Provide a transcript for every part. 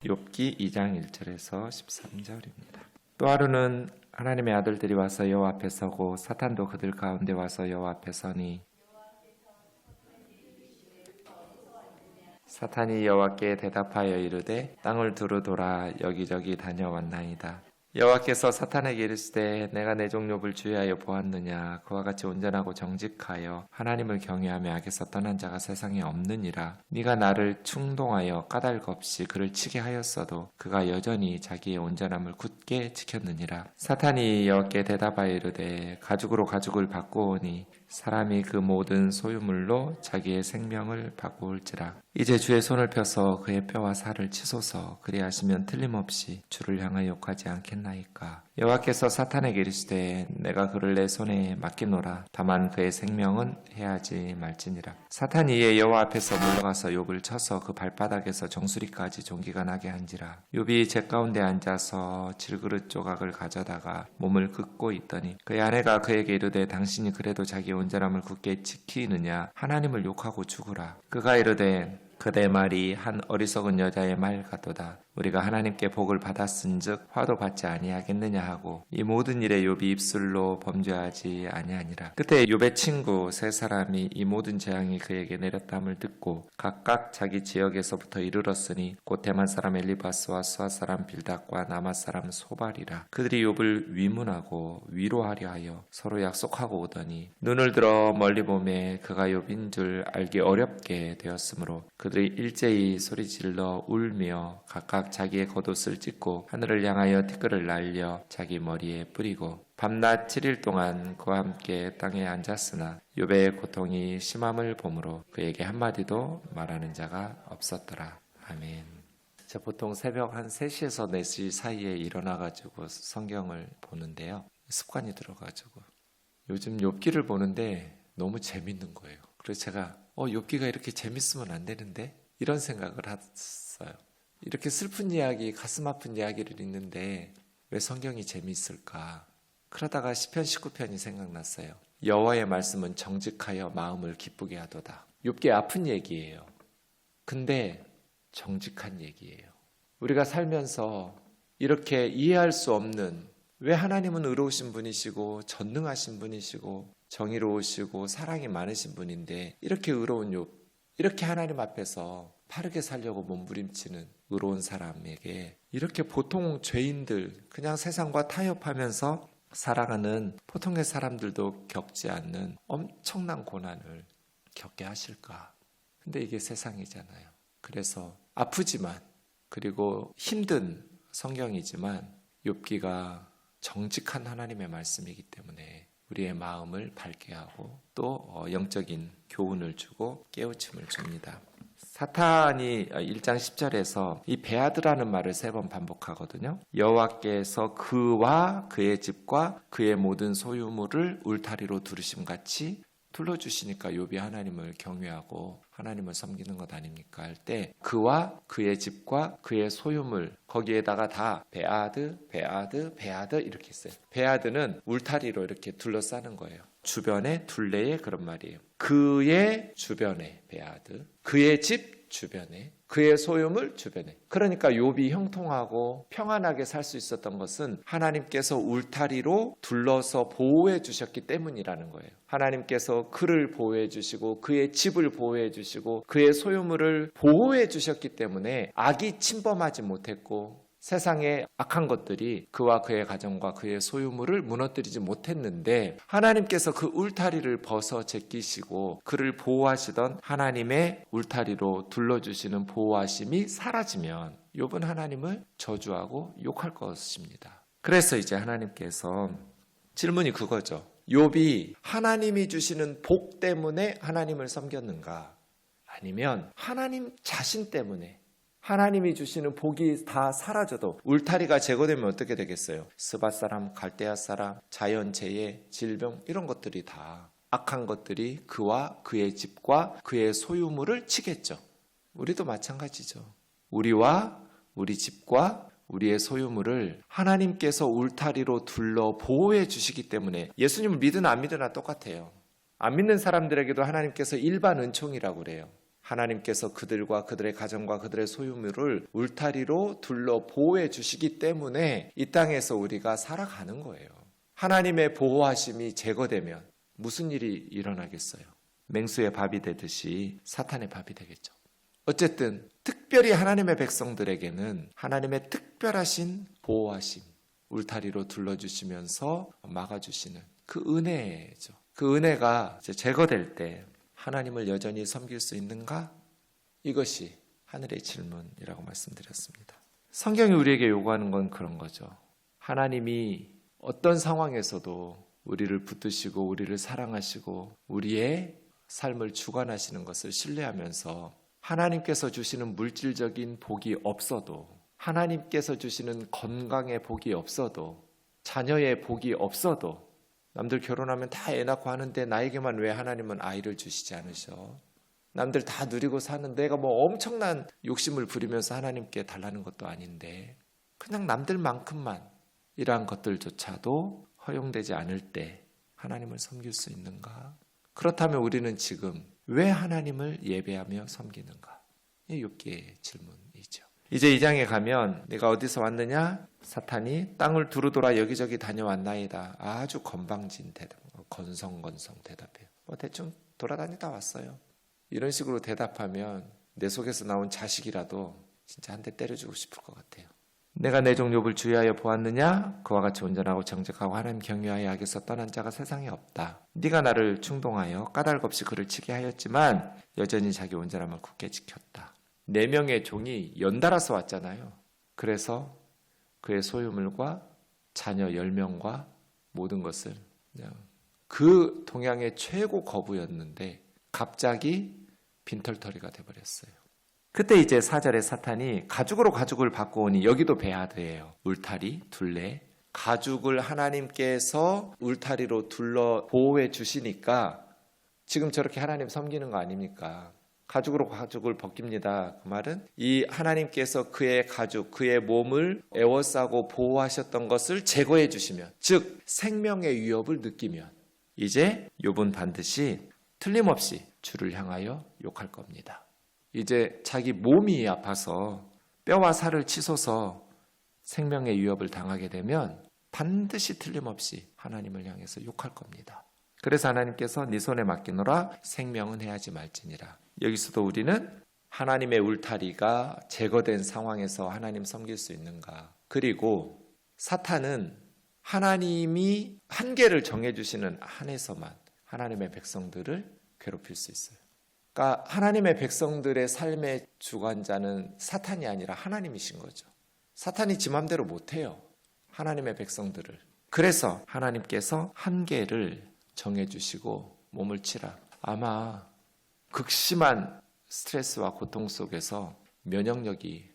욥기 2장 1절에서 13절입니다. 또 하루는 하나님의 아들들이 와서 여호와 앞에 서고 사탄도 그들 가운데 와서 여호와 앞에 서니 사탄이 여호와께 대답하여 이르되 땅을 두루 돌아 여기저기 다녀왔나이다. 여호와께서 사탄에게 이르시되 내가 내 종 욥을 주의하여 보았느냐. 그와 같이 온전하고 정직하여 하나님을 경외하며 악에서 떠난 자가 세상에 없느니라. 네가 나를 충동하여 까닭 없이 그를 치게 하였어도 그가 여전히 자기의 온전함을 굳게 지켰느니라. 사탄이 여호와께 대답하여 이르되 가죽으로 가죽을 바꾸오니 사람이 그 모든 소유물로 자기의 생명을 바꾸올지라. 이제 주의 손을 펴서 그의 뼈와 살을 치소서. 그리하시면 틀림없이 주를 향하여 욕하지 않겠나이까. 여호와께서 사탄에게 이르시되 내가 그를 내 손에 맡기노라. 다만 그의 생명은 해하지 말지니라. 사탄이 이에 여호와 앞에서 물러가서 욥을 쳐서 그 발바닥에서 정수리까지 종기가 나게 한지라. 욥이 제 가운데 앉아서 질그릇 조각을 가져다가 몸을 긋고 있더니 그의 아내가 그에게 이르되 당신이 그래도 자기 온전함을 굳게 지키느냐. 하나님을 욕하고 죽으라. 그가 이르되 그대 말이 한 어리석은 여자의 말 같도다. 우리가 하나님께 복을 받았은즉 화도 받지 아니하겠느냐 하고 이 모든 일에 욥이 입술로 범죄하지 아니하니라. 그때 욥의 친구 세 사람이 이 모든 재앙이 그에게 내렸담을 듣고 각각 자기 지역에서부터 이르렀으니 곧 대만 사람 엘리바스와 수아 사람 빌닷과 나맛 사람 소발이라. 그들이 욥을 위문하고 위로하려 하여 서로 약속하고 오더니 눈을 들어 멀리 보매 그가 욥인 줄 알기 어렵게 되었으므로 그들이 일제히 소리질러 울며 각각 자기의 겉옷을 찢고 하늘을 향하여 티끌을 날려 자기 머리에 뿌리고 밤낮 7일 동안 그와 함께 땅에 앉았으나 욥의 고통이 심함을 보므로 그에게 한마디도 말하는 자가 없었더라. 아멘. 자, 보통 새벽 한 3시에서 4시 사이에 일어나가지고 성경을 보는데요. 습관이 들어가지고 요즘 욥기를 보는데 너무 재밌는 거예요. 그래서 제가 욥기가 이렇게 재밌으면 안 되는데 이런 생각을 했어요. 이렇게 슬픈 이야기, 가슴 아픈 이야기를 읽는데 왜 성경이 재미있을까? 그러다가 시편 19편이 생각났어요. 여호와의 말씀은 정직하여 마음을 기쁘게 하도다. 욥기 아픈 얘기예요. 근데 정직한 얘기예요. 우리가 살면서 이렇게 이해할 수 없는, 왜 하나님은 의로우신 분이시고 전능하신 분이시고 정의로우시고 사랑이 많으신 분인데 이렇게 의로운 욥, 이렇게 하나님 앞에서 바르게 살려고 몸부림치는 의로운 사람에게 이렇게 보통 죄인들, 그냥 세상과 타협하면서 살아가는 보통의 사람들도 겪지 않는 엄청난 고난을 겪게 하실까? 근데 이게 세상이잖아요. 그래서 아프지만, 그리고 힘든 성경이지만 욥기가 정직한 하나님의 말씀이기 때문에 우리의 마음을 밝게 하고 또 영적인 교훈을 주고 깨우침을 줍니다. 사탄이 1장 10절에서 이 베아드라는 말을 3번 반복하거든요. 여호와께서 그와 그의 집과 그의 모든 소유물을 울타리로 두르심같이 둘러주시니까 욥이 하나님을 경외하고 하나님을 섬기는 것 아닙니까? 할 때 그와 그의 집과 그의 소유물, 거기에다가 다 베아드 이렇게 있어요. 베아드는 울타리로 이렇게 둘러싸는 거예요. 주변에 둘레에, 그런 말이에요. 그의 주변에 베아드, 그의 집 주변에, 그의 소유물 주변에. 그러니까 욥이 형통하고 평안하게 살 수 있었던 것은 하나님께서 울타리로 둘러서 보호해 주셨기 때문이라는 거예요. 하나님께서 그를 보호해 주시고 그의 집을 보호해 주시고 그의 소유물을 보호해 주셨기 때문에 악이 침범하지 못했고 세상의 악한 것들이 그와 그의 가정과 그의 소유물을 무너뜨리지 못했는데, 하나님께서 그 울타리를 벗어 제끼시고 그를 보호하시던 하나님의 울타리로 둘러주시는 보호하심이 사라지면 욥은 하나님을 저주하고 욕할 것입니다. 그래서 이제 하나님께서 질문이 그거죠. 욥이 하나님이 주시는 복 때문에 하나님을 섬겼는가? 아니면 하나님 자신 때문에 하나님이 주시는 복이 다 사라져도 울타리가 제거되면 어떻게 되겠어요? 스밧 사람, 갈대아 사람, 자연재해, 질병 이런 것들이 다 악한 것들이 그와 그의 집과 그의 소유물을 치겠죠. 우리도 마찬가지죠. 우리와 우리 집과 우리의 소유물을 하나님께서 울타리로 둘러 보호해 주시기 때문에 예수님을 믿으나 안 믿으나 똑같아요. 안 믿는 사람들에게도 하나님께서 일반 은총이라고 그래요. 하나님께서 그들과 그들의 가정과 그들의 소유물을 울타리로 둘러 보호해 주시기 때문에 이 땅에서 우리가 살아가는 거예요. 하나님의 보호하심이 제거되면 무슨 일이 일어나겠어요? 맹수의 밥이 되듯이 사탄의 밥이 되겠죠. 어쨌든 특별히 하나님의 백성들에게는 하나님의 특별하신 보호하심, 울타리로 둘러주시면서 막아주시는 그 은혜죠. 그 은혜가 이제 제거될 때 하나님을 여전히 섬길 수 있는가? 이것이 하늘의 질문이라고 말씀드렸습니다. 성경이 우리에게 요구하는 건 그런 거죠. 하나님이 어떤 상황에서도 우리를 붙드시고 우리를 사랑하시고 우리의 삶을 주관하시는 것을 신뢰하면서 하나님께서 주시는 물질적인 복이 없어도, 하나님께서 주시는 건강의 복이 없어도, 자녀의 복이 없어도, 남들 결혼하면 다 애 낳고 하는데 나에게만 왜 하나님은 아이를 주시지 않으셔? 남들 다 누리고 사는, 내가 뭐 엄청난 욕심을 부리면서 하나님께 달라는 것도 아닌데 그냥 남들만큼만 이러한 것들조차도 허용되지 않을 때 하나님을 섬길 수 있는가? 그렇다면 우리는 지금 왜 하나님을 예배하며 섬기는가? 이 욥기의 질문이죠. 이제 2장에 가면 네가 어디서 왔느냐? 사탄이 땅을 두루돌아 여기저기 다녀왔나이다. 아주 건방진 대답, 건성건성 대답해요. 대충 돌아다니다 왔어요. 이런 식으로 대답하면 내 속에서 나온 자식이라도 진짜 한 대 때려주고 싶을 것 같아요. 내가 내 종 욥을 주의하여 보았느냐? 그와 같이 온전하고 정직하고 하나님 경외하여 악에서 떠난 자가 세상에 없다. 네가 나를 충동하여 까닭 없이 그를 치게 하였지만 여전히 자기 온전함을 굳게 지켰다. 4명의 종이 연달아서 왔잖아요. 그래서 그의 소유물과 자녀 10명과 모든 것을 그냥 그 동양의 최고 거부였는데 갑자기 빈털터리가 돼버렸어요. 그때 이제 4절에 사탄이 가죽으로 가죽을 바꾸오니, 여기도 베아드예요. 울타리, 둘레. 가죽을 하나님께서 울타리로 둘러 보호해 주시니까 지금 저렇게 하나님 섬기는 거 아닙니까? 가죽으로 가죽을 벗깁니다. 그 말은 이 하나님께서 그의 가죽, 그의 몸을 에워싸고 보호하셨던 것을 제거해 주시면, 즉 생명의 위협을 느끼면 이제 욥은 반드시 틀림없이 주를 향하여 욕할 겁니다. 이제 자기 몸이 아파서 뼈와 살을 치솟아 생명의 위협을 당하게 되면 반드시 틀림없이 하나님을 향해서 욕할 겁니다. 그래서 하나님께서 네 손에 맡기노라, 생명은 해하지 말지니라. 여기서도 우리는 하나님의 울타리가 제거된 상황에서 하나님 섬길 수 있는가? 그리고 사탄은 하나님이 한계를 정해주시는 한에서만 하나님의 백성들을 괴롭힐 수 있어요. 그러니까 하나님의 백성들의 삶의 주관자는 사탄이 아니라 하나님이신 거죠. 사탄이 지 맘대로 못해요. 하나님의 백성들을. 그래서 하나님께서 한계를 정해주시고 몸을 치라. 아마 극심한 스트레스와 고통 속에서 면역력이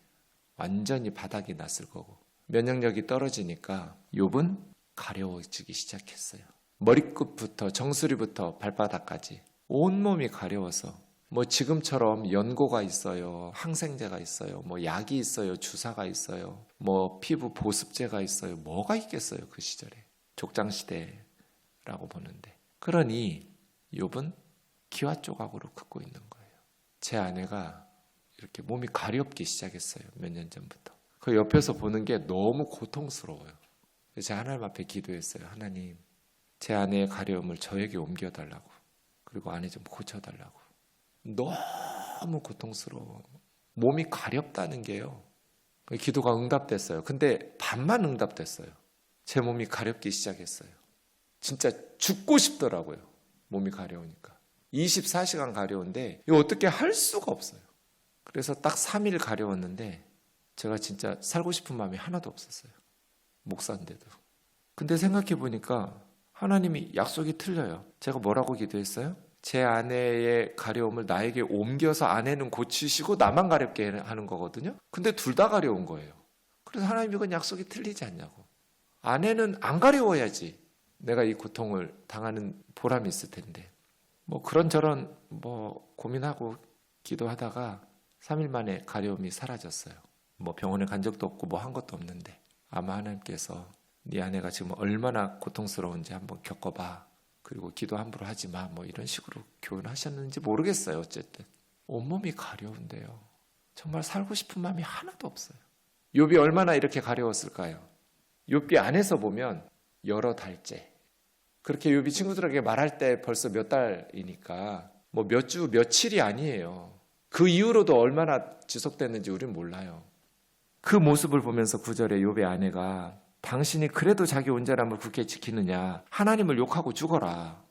완전히 바닥이 났을 거고, 면역력이 떨어지니까 욥은 가려워지기 시작했어요. 머리끝부터 정수리부터 발바닥까지 온몸이 가려워서, 뭐 지금처럼 연고가 있어요, 항생제가 있어요, 뭐 약이 있어요, 주사가 있어요, 뭐 피부 보습제가 있어요, 뭐가 있겠어요. 그 시절에 족장시대라고 보는데. 그러니 욥은 기와 조각으로 긋고 있는 거예요. 제 아내가 이렇게 몸이 가렵기 시작했어요. 몇 년 전부터. 그 옆에서 보는 게 너무 고통스러워요. 제가 하나님 앞에 기도했어요. 하나님, 제 아내의 가려움을 저에게 옮겨달라고, 그리고 아내 좀 고쳐달라고. 너무 고통스러워. 몸이 가렵다는 게요. 기도가 응답됐어요. 근데 반만 응답됐어요. 제 몸이 가렵기 시작했어요. 진짜 죽고 싶더라고요. 몸이 가려우니까. 24시간 가려운데 이거 어떻게 할 수가 없어요. 그래서 딱 3일 가려웠는데 제가 진짜 살고 싶은 마음이 하나도 없었어요. 목사인데도. 근데 생각해 보니까 하나님이 약속이 틀려요. 제가 뭐라고 기도했어요? 제 아내의 가려움을 나에게 옮겨서 아내는 고치시고 나만 가렵게 하는 거거든요. 근데 둘 다 가려운 거예요. 그래서 하나님, 이건 약속이 틀리지 않냐고. 아내는 안 가려워야지 내가 이 고통을 당하는 보람이 있을 텐데. 뭐 그런저런 뭐 고민하고 기도하다가 3일 만에 가려움이 사라졌어요. 뭐 병원에 간 적도 없고 뭐 한 것도 없는데, 아마 하나님께서 네 아내가 지금 얼마나 고통스러운지 한번 겪어봐. 그리고 기도 함부로 하지 마. 뭐 이런 식으로 교훈하셨는지 모르겠어요. 어쨌든 온몸이 가려운데요. 정말 살고 싶은 마음이 하나도 없어요. 욥이 얼마나 이렇게 가려웠을까요? 욥기 안에서 보면 여러 달째. 그렇게 욥이 친구들에게 말할 때 벌써 몇 달이니까 뭐 몇 주, 며칠이 아니에요. 그 이후로도 얼마나 지속됐는지 우리는 몰라요. 그 모습을 보면서 9절에 욥의 아내가 당신이 그래도 자기 온전함을 굳게 지키느냐 하나님을 욕하고 죽어라.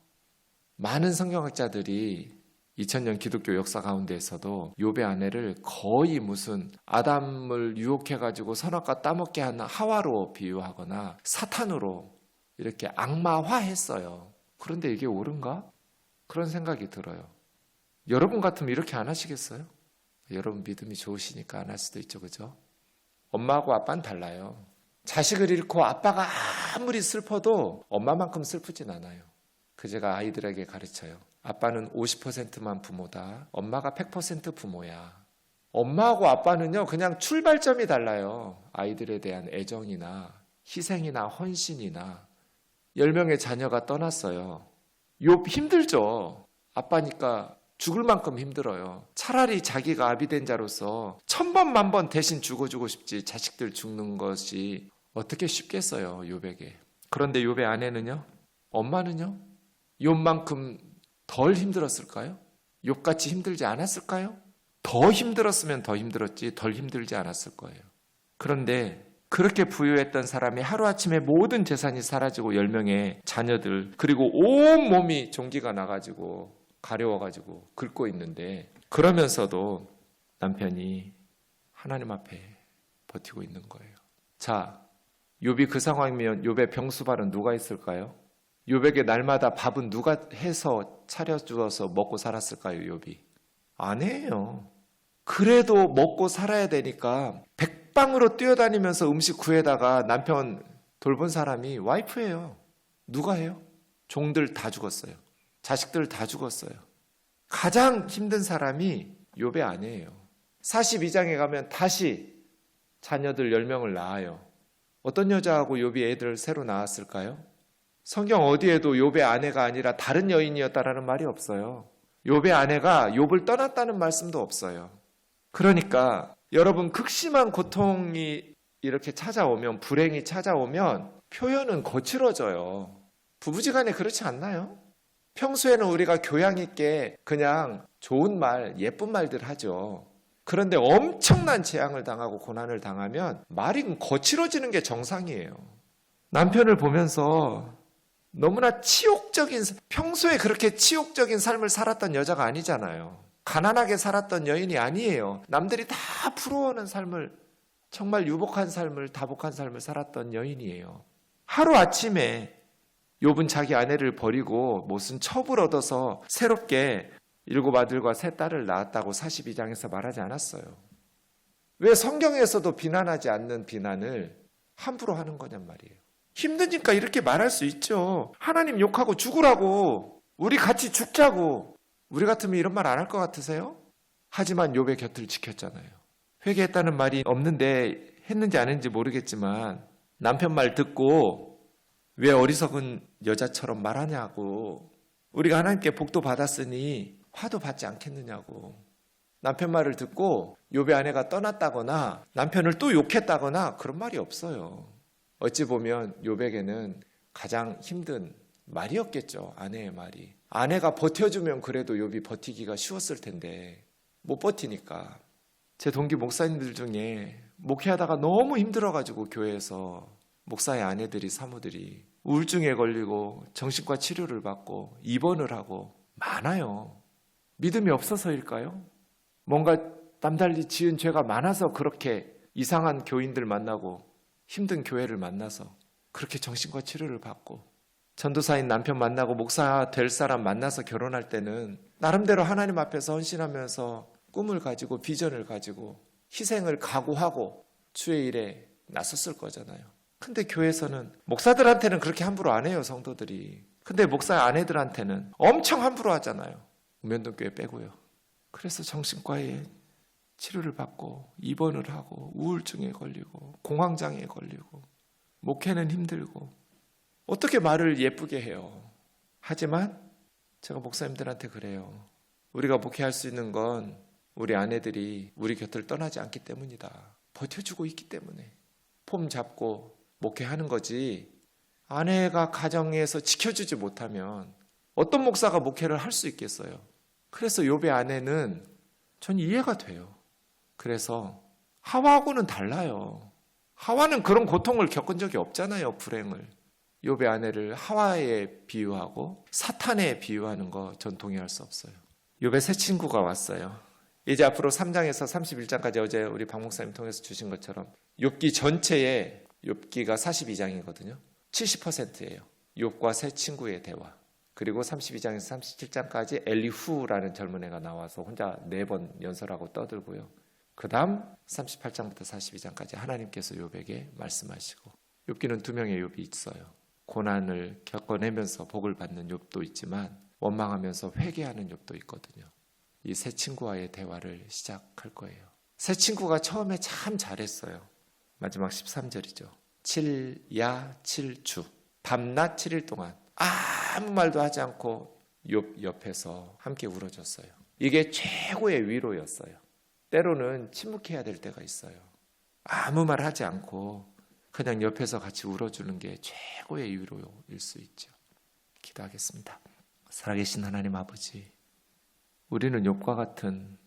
많은 성경학자들이 2000년 기독교 역사 가운데에서도 욥의 아내를 거의 무슨 아담을 유혹해가지고 선악과 따먹게 한 하와로 비유하거나 사탄으로 이렇게 악마화했어요. 그런데 이게 옳은가? 그런 생각이 들어요. 여러분 같으면 이렇게 안 하시겠어요? 여러분 믿음이 좋으시니까 안 할 수도 있죠, 그죠? 엄마하고 아빠는 달라요. 자식을 잃고 아빠가 아무리 슬퍼도 엄마만큼 슬프진 않아요. 그 제가 아이들에게 가르쳐요. 아빠는 50%만 부모다. 엄마가 100% 부모야. 엄마하고 아빠는요, 그냥 출발점이 달라요. 아이들에 대한 애정이나 희생이나 헌신이나 10명의 자녀가 떠났어요. 욥 힘들죠. 아빠니까 죽을 만큼 힘들어요. 차라리 자기가 아비된 자로서 1000번 만번 대신 죽어주고 싶지 자식들 죽는 것이 어떻게 쉽겠어요, 욥에게. 그런데 욥의 아내는요, 엄마는요, 욥만큼 덜 힘들었을까요? 욥같이 힘들지 않았을까요? 더 힘들었으면 더 힘들었지 덜 힘들지 않았을 거예요. 그런데 그렇게 부유했던 사람이 하루아침에 모든 재산이 사라지고 10명의 자녀들 그리고 온 몸이 종기가 나가지고 가려워가지고 긁고 있는데 그러면서도 남편이 하나님 앞에 버티고 있는 거예요. 자, 욥이 그 상황이면 욥의 병수발은 누가 있을까요? 욥에게 날마다 밥은 누가 해서 차려주어서 먹고 살았을까요? 욥이 아내예요. 그래도 먹고 살아야 되니까 백방으로 뛰어다니면서 음식 구해다가 남편 돌본 사람이 와이프예요. 누가 해요? 종들 다 죽었어요. 자식들 다 죽었어요. 가장 힘든 사람이 욥의 아내예요. 42장에 가면 다시 자녀들 10명을 낳아요. 어떤 여자하고 욥이 애들 새로 낳았을까요? 성경 어디에도 욥의 아내가 아니라 다른 여인이었다라는 말이 없어요. 욥의 아내가 욥을 떠났다는 말씀도 없어요. 그러니까 여러분 극심한 고통이 이렇게 찾아오면 불행이 찾아오면 표현은 거칠어져요. 부부지간에 그렇지 않나요? 평소에는 우리가 교양 있게 그냥 좋은 말, 예쁜 말들 하죠. 그런데 엄청난 재앙을 당하고 고난을 당하면 말이 거칠어지는 게 정상이에요. 남편을 보면서 너무나 치욕적인, 평소에 그렇게 치욕적인 삶을 살았던 여자가 아니잖아요. 가난하게 살았던 여인이 아니에요. 남들이 다 부러워하는 삶을, 정말 유복한 삶을, 다복한 삶을 살았던 여인이에요. 하루아침에 욥은 자기 아내를 버리고 무슨 첩을 얻어서 새롭게 7 아들과 3 딸을 낳았다고 42장에서 말하지 않았어요. 왜 성경에서도 비난하지 않는 비난을 함부로 하는 거냔 말이에요. 힘드니까 이렇게 말할 수 있죠. 하나님 욕하고 죽으라고, 우리 같이 죽자고. 우리 같으면 이런 말 안 할 것 같으세요? 하지만 욥의 곁을 지켰잖아요. 회개했다는 말이 없는데 했는지 안 했는지 모르겠지만 남편 말 듣고 왜 어리석은 여자처럼 말하냐고, 우리가 하나님께 복도 받았으니 화도 받지 않겠느냐고. 남편 말을 듣고 욥의 아내가 떠났다거나 남편을 또 욕했다거나 그런 말이 없어요. 어찌 보면 욥에게는 가장 힘든 말이었겠죠. 아내의 말이. 아내가 버텨주면 그래도 욥이 버티기가 쉬웠을 텐데 못 버티니까. 제 동기 목사님들 중에 목회하다가 너무 힘들어가지고 교회에서 목사의 아내들이, 사모들이 우울증에 걸리고 정신과 치료를 받고 입원을 하고 많아요. 믿음이 없어서일까요? 뭔가 남달리 지은 죄가 많아서 그렇게 이상한 교인들 만나고 힘든 교회를 만나서 그렇게 정신과 치료를 받고, 전도사인 남편 만나고 목사 될 사람 만나서 결혼할 때는 나름대로 하나님 앞에서 헌신하면서 꿈을 가지고 비전을 가지고 희생을 각오하고 주의 일에 나섰을 거잖아요. 근데 교회에서는 목사들한테는 그렇게 함부로 안 해요, 성도들이. 근데 목사 아내들한테는 엄청 함부로 하잖아요. 우면동교회 빼고요. 그래서 정신과에 치료를 받고 입원을 하고 우울증에 걸리고 공황장애에 걸리고 목회는 힘들고 어떻게 말을 예쁘게 해요. 하지만 제가 목사님들한테 그래요. 우리가 목회할 수 있는 건 우리 아내들이 우리 곁을 떠나지 않기 때문이다. 버텨주고 있기 때문에 폼 잡고 목회하는 거지. 아내가 가정에서 지켜주지 못하면 어떤 목사가 목회를 할 수 있겠어요. 그래서 욥의 아내는 전 이해가 돼요. 그래서 하와하고는 달라요. 하와는 그런 고통을 겪은 적이 없잖아요. 불행을. 욥의 아내를 하와에 비유하고 사탄에 비유하는 거 전 동의할 수 없어요. 욥의 새 친구가 왔어요. 이제 앞으로 3장에서 31장까지 어제 우리 박 목사님 통해서 주신 것처럼 욥기 전체에 욥기가 42장이거든요. 70%예요. 욥과 새 친구의 대화. 그리고 32장에서 37장까지 엘리후라는 젊은 애가 나와서 혼자 4번 연설하고 떠들고요. 그 다음 38장부터 42장까지 하나님께서 욥에게 말씀하시고, 욥기는 2명의 욥이 있어요. 고난을 겪어내면서 복을 받는 욥도 있지만 원망하면서 회개하는 욥도 있거든요. 이 새 친구와의 대화를 시작할 거예요. 새 친구가 처음에 참 잘했어요. 마지막 13절이죠. 7야 7주 밤낮 7일 동안 아무 말도 하지 않고 욥 옆에서 함께 울어줬어요. 이게 최고의 위로였어요. 때로는 침묵해야 될 때가 있어요. 아무 말 하지 않고 그냥 옆에서 같이 울어주는 게 최고의 위로일 수 있죠. 기도하겠습니다. 살아계신 하나님 아버지, 우리는 욥과 같은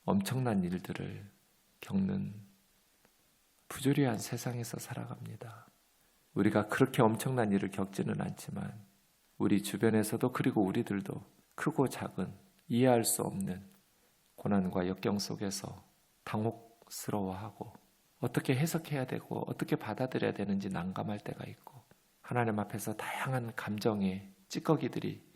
엄청난 일들을 겪는 부조리한 세상에서 살아갑니다. 우리가 그렇게 엄청난 일을 겪지는 않지만 우리 주변에서도, 그리고 우리들도 크고 작은 이해할 수 없는 고난과 역경 속에서 당혹스러워하고 어떻게 해석해야 되고 어떻게 받아들여야 되는지 난감할 때가 있고, 하나님 앞에서 다양한 감정의 찌꺼기들이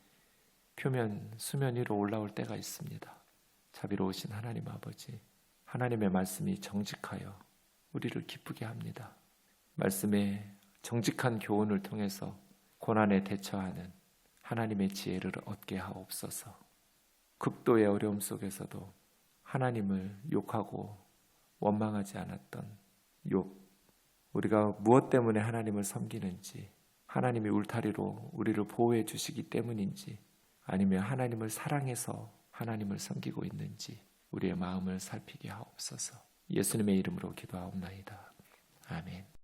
수면 위로 올라올 때가 있습니다. 자비로우신 하나님 아버지, 하나님의 말씀이 정직하여 우리를 기쁘게 합니다. 말씀의 정직한 교훈을 통해서 고난에 대처하는 하나님의 지혜를 얻게 하옵소서. 극도의 어려움 속에서도 하나님을 욕하고 원망하지 않았던 욥, 우리가 무엇 때문에 하나님을 섬기는지, 하나님이 울타리로 우리를 보호해 주시기 때문인지, 아니면 하나님을 사랑해서 하나님을 섬기고 있는지 우리의 마음을 살피게 하옵소서. 예수님의 이름으로 기도하옵나이다. 아멘.